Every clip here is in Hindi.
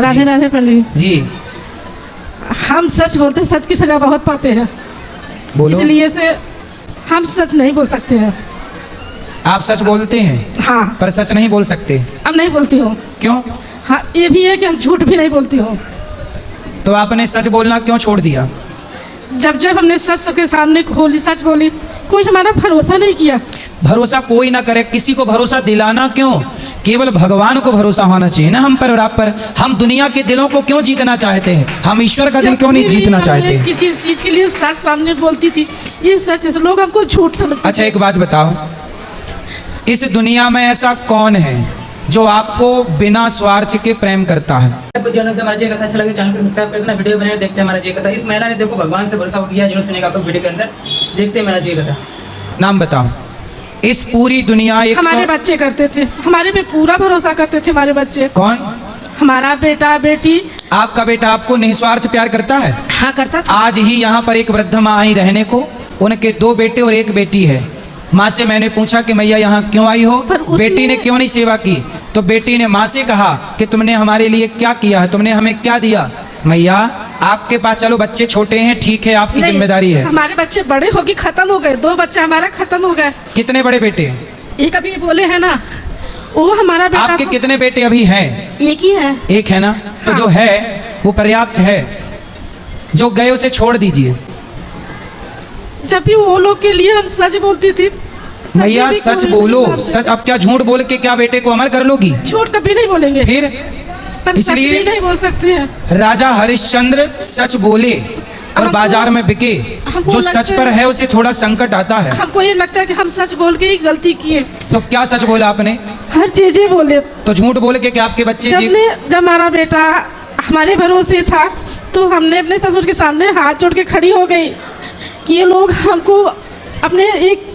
राधे राधे पंडित जी। हम सच बोलते हैं, सच की सजा बहुत पाते हैं, बोलो। इसलिए से हम सच नहीं बोल सकते हैं। आप सच बोलते हैं हाँ, पर सच नहीं बोल सकते, अब नहीं बोलती हूँ। क्यों? हाँ, ये भी है कि हम झूठ भी नहीं बोलती हूँ। तो आपने सच बोलना क्यों छोड़ दिया? जब जब हमने सच सबके सामने खोली, सच बोली, कोई हमारा भरोसा नहीं किया। भरोसा कोई ना करे, किसी को भरोसा दिलाना क्यों? केवल भगवान को भरोसा होना चाहिए ना हम पर और आप पर। हम दुनिया के दिलों को क्यों जीतना चाहते हैं? हम ईश्वर का दिल क्यों नहीं जीतना चाहते? किसी चीज के लिए सच सामने बोलती थी, ये सच है, लोग हमको झूठ समझते। अच्छा एक बात बताओ, इस दुनिया में ऐसा कौन है जो आपको बिना स्वार्थ के प्रेम करता है? हमारा जी कथा अच्छा लगे चैनल को सब्सक्राइब कर देना, वीडियो बनाए देखते हैं हमारा जी कथा। इस महिला ने देखो भगवान से भरोसा उठ गया, जो सुनेगा आप लोग वीडियो के अंदर देखते हैं मेरा जी कथा। नाम बताओ। इस पूरी दुनिया हमारे बच्चे करते थे, हमारे पे पूरा भरोसा करते थे हमारे बच्चे। कौन? हमारा बेटा बेटी। आपका बेटा आपको निस्वार्थ प्यार करता है? हाँ, करता था। आज ही यहाँ पर एक वृद्ध माँ आई रहने को, उनके 2 बेटे और 1 बेटी है। माँ से मैंने पूछा कि मैया यहाँ क्यों आई हो? बेटी ने क्यों नहीं सेवा की? तो बेटी ने माँ से कहा कि तुमने हमारे लिए क्या किया है, तुमने हमें क्या दिया? मैया आपके पास, चलो बच्चे छोटे हैं, ठीक है, आपकी जिम्मेदारी है। हमारे बच्चे बड़े होके खत्म हो गए, 2 बच्चे हमारा खत्म हो गए। कितने बड़े बेटे? एक अभी बोले है ना, वो हमारा बेटा। आपके कितने बेटे अभी हैं? एक ही है। एक है ना? तो हाँ। जो है वो पर्याप्त है, जो गए उसे छोड़ दीजिए। जब भी वो लोग के लिए हम सच बोलती थी। भैया सच बोलो, सच। अब क्या झूठ बोल के क्या बेटे को अमर कर लोगी? झूठ कभी नहीं बोलेंगे, फिर पर इसलिए सच भी नहीं बोल सकते हैं। राजा हरिश्चंद्र सच बोले और बाजार में बिके। जो सच पर है उसे थोड़ा संकट आता है। हमको ये लगता है कि हम सच बोल के ही गलती किए। तो क्या सच बोला आपने? हर चीज ही बोले। तो झूठ बोल के क्या आपके बच्चे जब हमारा बेटा हमारे भरोसे था, तो हमने अपने ससुर के सामने हाथ जोड़ के खड़ी हो गई कि ये लोग हमको अपने एक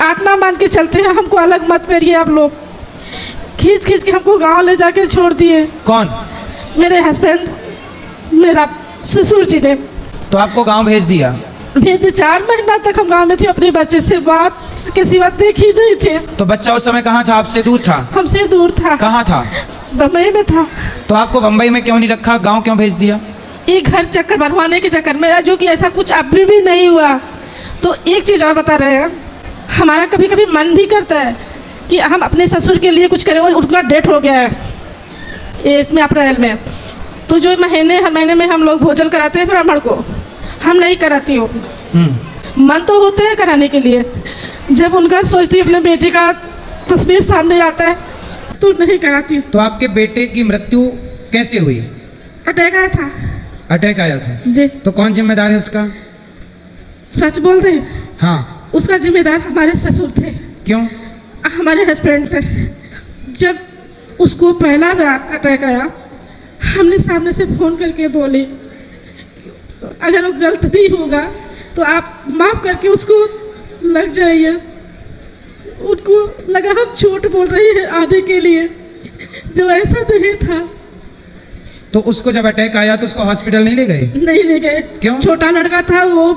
आत्मा मान के चलते हैं, हमको अलग मत करिए आप लोग। खींच खींच के हमको गांव ले जाके छोड़ दिए। कौन? मेरे हस्बैंड, मेरा ससुर जी ने। तो आपको गांव भेज दिया? भेज दिए। 4 महीना तक हम गांव में थे, अपने बच्चे से बात के सिवा देखी नहीं थे। तो बच्चा उस समय कहाँ था? आपसे दूर था? हमसे दूर था। कहाँ था? बम्बई में था। तो आपको बम्बई में क्यों नहीं रखा, गाँव क्यों भेज दिया? एक घर चक्कर बनवाने के चक्कर में, जो कि ऐसा कुछ अभी भी नहीं हुआ। तो एक चीज़ और बता रहे हैं, हमारा कभी कभी मन भी करता है कि हम अपने ससुर के लिए कुछ करें। उनका डेथ हो गया है इसमें अप्रैल में, तो जो हर महीने में हम लोग भोजन कराते हैं ब्राह्मण को, हम नहीं कराती हूँ। मन तो होता है कराने के लिए, जब उनका सोचती अपने बेटे का तस्वीर सामने आता है तो नहीं कराती हूँ। तो आपके बेटे की मृत्यु कैसे हुई? अटैक आया था। अटैक आया था जी। तो कौन जिम्मेदार है उसका? सच बोल रहे हैं, हाँ। उसका जिम्मेदार हमारे ससुर थे। क्यों? हमारे हस्बैंड थे। जब उसको पहला बार अटैक आया, हमने सामने से फ़ोन करके बोले अगर वो गलत भी होगा तो आप माफ़ करके उसको लग जाइए। उनको लगा हम झूठ बोल रहे हैं आने के लिए, जो ऐसा नहीं था। तो उसको जब अटैक आया तो उसको हॉस्पिटल नहीं ले गए? नहीं ले गए। क्यों? छोटा लड़का था, वो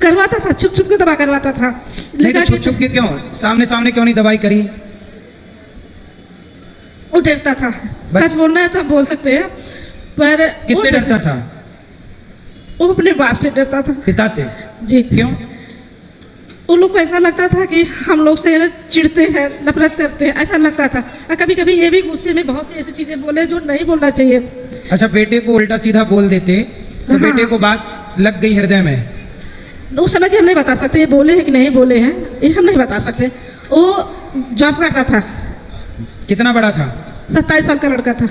करवाता था, छुप छुप के दवा करवाता था। नहीं तो छुप छुप के क्यों? सामने सामने क्यों नहीं दवाई करी? वो डरता था। सच बोलना है तो हम बोल सकते हैं, पर किससे डरता था? वो अपने बाप से डरता था। पिता से? जी। क्यों? उन लोग को ऐसा लगता था कि हम लोग से चिढ़ते हैं, नफरत करते हैं, ऐसा लगता था। और कभी कभी ये भी गुस्से में बहुत सी ऐसी चीज़ें बोले जो नहीं बोलना चाहिए। अच्छा, बेटे को उल्टा सीधा बोल देते तो हाँ। बेटे को बात लग गई हृदय में? तो उस समय की हम नहीं बता सकते ये बोले हैं कि नहीं बोले हैं, ये हम नहीं बता सकते। वो जॉब करता था। कितना बड़ा था? 27 साल का लड़का था।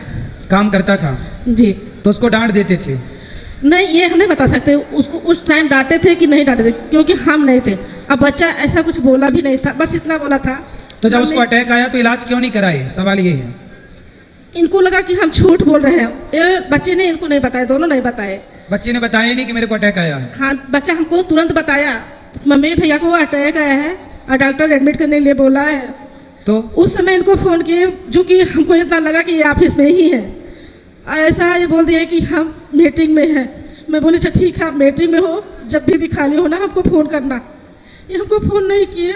काम करता था? जी। तो उसको डांट देते थे? नहीं, ये हम नहीं बता सकते उसको उस टाइम डांटे थे कि नहीं डांटे थे, क्योंकि हम नहीं थे। अब बच्चा ऐसा कुछ बोला भी नहीं था, बस इतना बोला था। तो जब उसको अटैक आया तो इलाज क्यों नहीं कराए? सवाल ये है। इनको लगा कि हम झूठ बोल रहे हैं। ये बच्चे ने इनको नहीं बताया, दोनों नहीं बताए। बच्चे ने बताया नहीं कि मेरे को अटैक आया है? हाँ, बच्चा हमको तुरंत बताया, मम्मी भैया को अटैक आया है और डॉक्टर एडमिट करने के लिए बोला है। तो उस समय इनको फ़ोन किए, जो कि हमको इतना लगा कि ये ऑफिस में ही है। ऐसा ये बोल दिया कि हम मीटिंग में हैं। मैं बोली अच्छा ठीक है, आप मीटिंग में हो, जब भी खाली हो ना हमको फ़ोन करना। ये हमको फ़ोन नहीं किए।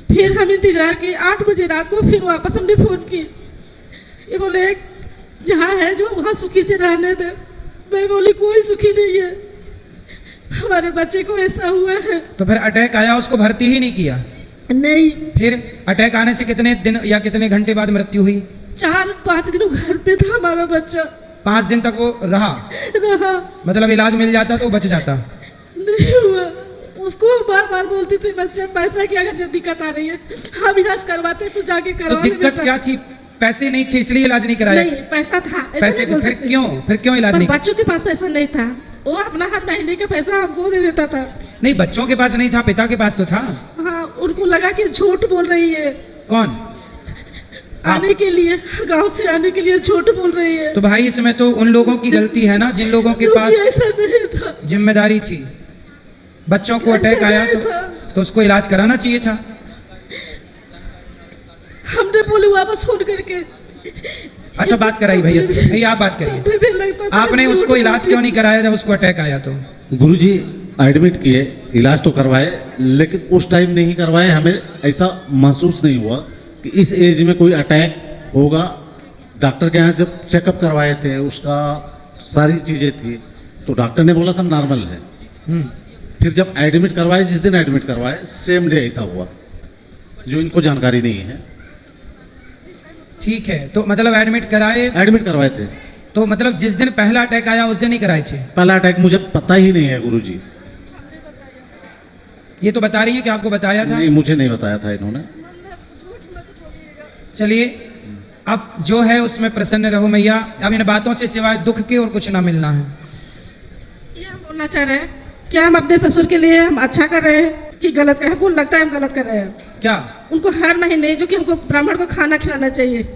फिर हम इंतज़ार किए, 8 बजे रात को फिर वापस हमने फ़ोन किए। ये बोले जहाँ है जो वहाँ सुखी से रहने दे। मैं बोली कोई सुखी नहीं है, हमारे बच्चे को ऐसा हुआ है। तो फिर अटैक आया, उसको भर्ती ही नहीं किया? नहीं, फिर अटैक आने से कितने दिन या कितने घंटे बाद मृत्यु हुई? 4-5 दिन घर पे था हमारा बच्चा। 5 दिन तक वो रहा? मतलब इलाज मिल जाता तो बच जाता? नहीं हुआ। उसको बार बार बोलती थी बच्चे पैसा की अगर दिक्कत आ रही है हम इलाज करवाते तो जाके करवा। तो दिक्कत क्या थी? पैसे नहीं थे इसलिए इलाज नहीं कराया? नहीं, पैसा था। पैसे थे, फिर क्यों इलाज नहीं? बच्चों के पास पैसा नहीं था, वो अपना हर महीने का पैसा हमको दे देता था। नहीं, बच्चों के पास नहीं था, पिता के पास तो था। हाँ, उनको लगा कि झूठ बोल रही है। कौन? आने के लिए, गांव से आने के लिए झूठ बोल रही है। तो भाई इसमें तो उन लोगों की गलती है ना जिन लोगों के पास ऐसा नहीं था, जिम्मेदारी थी। बच्चों को अटैक आया तो उसको इलाज कराना चाहिए था। हमने बोले वापस फोन करके। अच्छा, बात कराई भैया से। भैया आप बात करिए, आपने उसको इलाज क्यों नहीं कराया जब उसको अटैक आया? तो गुरुजी एडमिट किए, इलाज तो करवाए, लेकिन उस टाइम नहीं करवाए। हमें ऐसा महसूस नहीं हुआ कि इस एज में कोई अटैक होगा। डॉक्टर के यहाँ जब चेकअप करवाए थे, उसका सारी चीज़ें थी, तो डॉक्टर ने बोला सब नॉर्मल है। फिर जब एडमिट करवाए, जिस दिन एडमिट करवाए सेम डे ऐसा हुआ, जो इनको जानकारी नहीं है। ठीक है, तो मतलब एडमिट करवाए थे। तो मतलब जिस दिन पहला अटैक आया उस दिन ही कराए थे? पहला अटैक मुझे पता ही नहीं है गुरुजी। ये तो बता रही है कि आपको बताया था? नहीं, मुझे नहीं बताया था इन्होंने। चलिए, अब जो है उसमें प्रसन्न रहो मैया। अब इन बातों से सिवाय दुख के और कुछ ना मिलना है। ये हम बोलना चाह रहे हैं कि हम अपने ससुर के लिए हम अच्छा कर रहे हैं कि गलत कर रहे हैं? हमको लगता है हम गलत कर रहे हैं। क्या? उनको हर महीने जो कि हमको ब्राह्मण को खाना खिलाना चाहिए,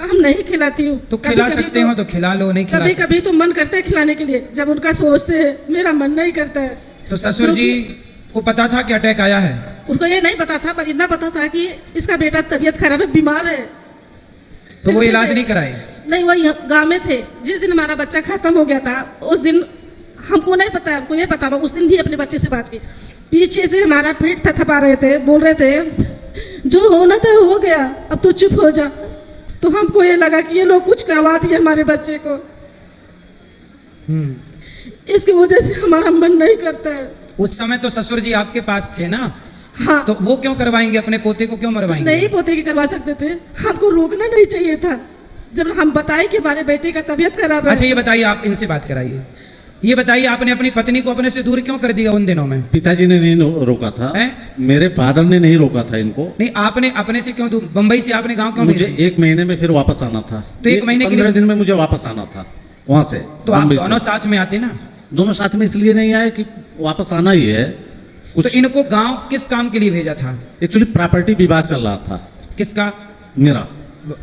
हम नहीं खिलाती हूँ। तो खिला सकते हो तो खिला लो, नहीं खिला कभी कभी तो मन करता है खिलाने के लिए, जब उनका सोचते हैं मेरा मन नहीं करता है। तो ससुर जी को पता था कि अटैक आया है? उनको ये नहीं पता था, पर इतना पता था कि इसका बेटा तबीयत खराब है, बीमार है। तो वो इलाज नहीं कराए? नहीं, वही गाँव में थे। जिस दिन हमारा बच्चा खत्म हो गया था उस दिन हमको नहीं पता, हमको ये पता था। उस दिन भी अपने बच्चे से बात की, पीछे से हमारा पीठ थपथपा रहे थे, बोल रहे थे जो होना था हो गया, अब तो चुप हो जा। तो हमको ये लगा कि ये लोग कुछ करवा दिए हमारे बच्चे को। इसकी वजह से हमारा मन नहीं करता है। उस समय तो ससुर जी आपके पास थे ना? हाँ। तो वो क्यों करवाएंगे? अपने पोते को क्यों मरवाएंगे? नहीं, पोते की करवा सकते थे, हमको रोकना नहीं चाहिए था। जब हम बताए कि हमारे बेटे का तबीयत खराब है। अच्छा, ये बताइए, आप इनसे बात कराइए। ये बताइए, आपने अपनी पत्नी को अपने से दूर क्यों कर दिया उन दिनों में? पिताजी ने नहीं रोका था। मेरे फादर ने नहीं रोका था इनको। नहीं, आपने अपने से क्यों दूर? बम्बई से आपने गांव क्यों? मुझे 1 महीने में फिर वापस आना था। तो 1 महीने के 15 दिन में मुझे वापस आना था वहां से। तो आप दोनों साथ में आते ना? दोनों साथ में इसलिए नहीं आए कि वापस आना ही है। तो इनको गांव किस काम के लिए भेजा था? एक्चुअली प्रॉपर्टी विवाद चल रहा था। किसका? मेरा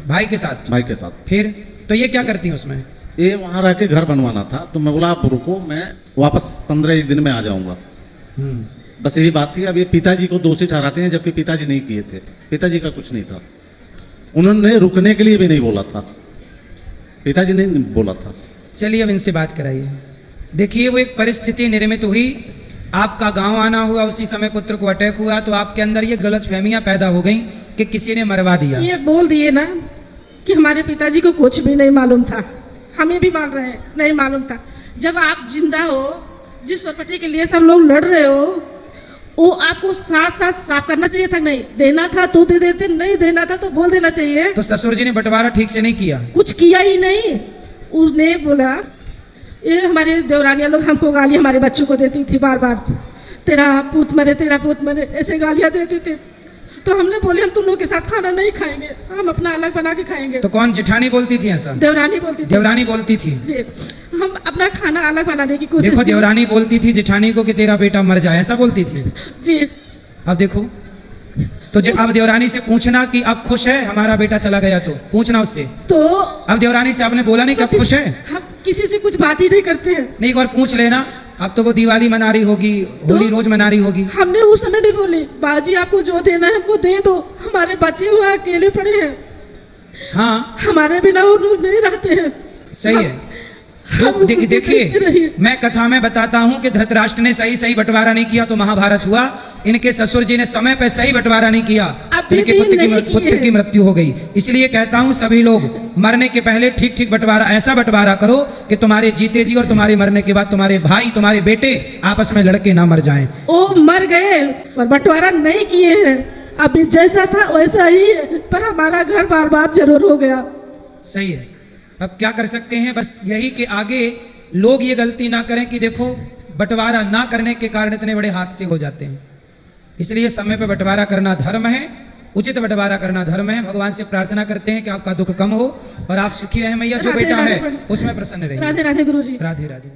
भाई के साथ? भाई के साथ। फिर तो ये क्या करती हैं उसमें? ये वहाँ रह के घर बनवाना था, तो मैं बोला आप रुको, मैं वापस 15 दिन में आ जाऊंगा। बस यही बात थी। अब ये पिताजी को दोषी ठहराते हैं, जबकि पिताजी नहीं किए थे। पिताजी का कुछ नहीं था, उन्होंने रुकने के लिए भी नहीं बोला था, पिताजी ने बोला था। चलिए, अब इनसे बात कराइए। देखिए, वो एक परिस्थिति निर्मित हुई, आपका गांव आना हुआ, उसी समय पुत्र को अटैक हुआ, तो आपके अंदर ये गलतफहमियां पैदा हो गई कि किसी ने मरवा दिया। ये बोल दिए ना कि हमारे पिताजी को कुछ भी नहीं मालूम था, हमें भी मान रहे हैं नहीं मालूम था। जब आप जिंदा हो, जिस प्रॉपर्टी के लिए सब लोग लड़ रहे हो, वो आपको साथ साथ साफ करना चाहिए था। नहीं देना था तो दे देते, नहीं देना था तो बोल देना चाहिए। तो ससुर जी ने बंटवारा ठीक से नहीं किया? कुछ किया ही नहीं। उसने बोला, ये हमारे देवरानियाँ लोग हमको गालियाँ हमारे बच्चों को देती थी बार बार, तेरा पूत मरे, तेरा पूत मरे, ऐसे गालियाँ देती थी। तो हमने बोले हम तुम लोग के साथ खाना नहीं खाएंगे, हम अपना अलग बना के खाएंगे। तो कौन जेठानी बोलती थी ऐसा? देवरानी बोलती थी। देवरानी बोलती थी जी, हम अपना खाना अलग बनाने की कोशिश। देखो, देवरानी बोलती थी जेठानी को कि तेरा बेटा मर जाए, ऐसा बोलती थी जी। अब देखो, तो अब देवरानी से पूछना कि अब खुश है हमारा बेटा चला गया, तो पूछना उससे। तो अब देवरानी से आपने बोला नहीं कब खुश है? हम किसी से कुछ बात ही नहीं करते हैं। नहीं, एक बार पूछ लेना। अब तो वो दिवाली मना रही होगी, होली रोज मना रही होगी। हमने उस समय भी बोले, बाजी आपको जो देना है हमको दे दो, हमारे बच्चे हुआ अकेले पड़े हैं। हाँ, हमारे बिना वो लोग नहीं रहते हैं। सही है। देखिए, मैं कथा में बताता हूँ कि धृतराष्ट्र ने सही बंटवारा नहीं किया तो महाभारत हुआ। इनके ससुर जी ने समय पर सही बंटवारा नहीं किया, अभी इनके भी पुत्र नहीं पुत्र किए। की मृत्यु हो गई। इसलिए कहता हूँ सभी लोग मरने के पहले ठीक ठीक बंटवारा, ऐसा बंटवारा करो कि तुम्हारे जीते जी और तुम्हारे मरने के बाद तुम्हारे भाई तुम्हारे बेटे आपस में लड़के ना मर जाएं। वो मर गए और बंटवारा नहीं किए हैं, अभी जैसा था वैसा ही है, पर हमारा घर बर्बाद जरूर हो गया। सही है, अब क्या कर सकते हैं, बस यही कि आगे लोग ये गलती ना करें कि देखो बंटवारा ना करने के कारण इतने बड़े हादसे हो जाते हैं। इसलिए समय पे बंटवारा करना धर्म है, उचित बंटवारा करना धर्म है। भगवान से प्रार्थना करते हैं कि आपका दुख कम हो और आप सुखी रहें मैया, जो राधे बेटा राधे है उसमें प्रसन्न रहिए। राधे राधे गुरुजी। राधे राधे।